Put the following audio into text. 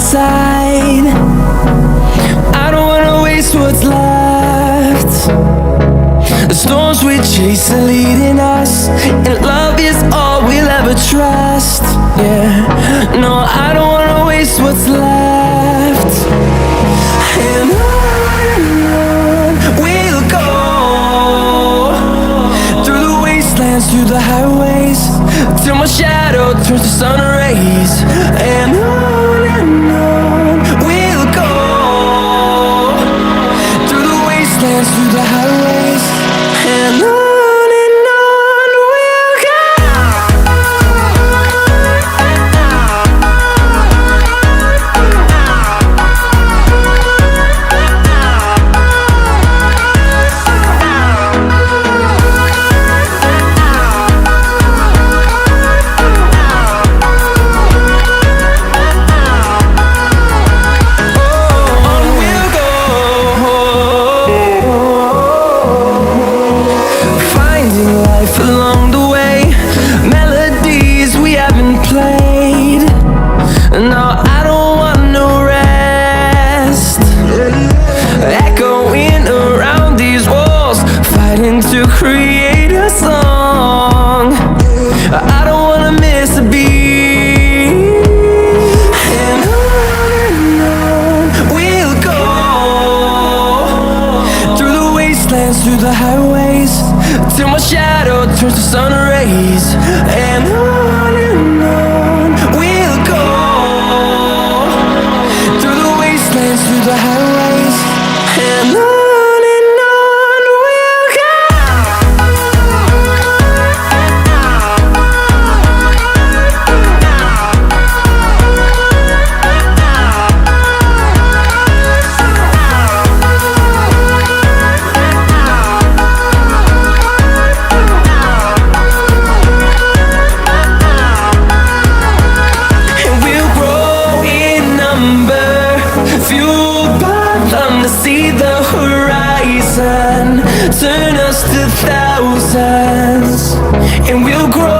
inside. I don't wanna waste what's left. The storms we chase are leading us, and love is all we'll ever trust. Yeah, no, I don't wanna waste what's left. And on we'll go, through the wastelands, through the highways, till my shadow turns to sun rays. And on we'll go, through the wastelands, through the highways, and on we'll go. Along the way, melodies we haven't played. No, I don't want no rest. Echoing around these walls, fighting to create a song. I don't wanna miss a beat. And on we'll go, through the wastelands, through the highways, till my shadow turns to sun rays. And on we'll go, through the wastelands, through the highways, and on we'll go. Fueled by them to see the horizon, turn us to thousands, and we'll grow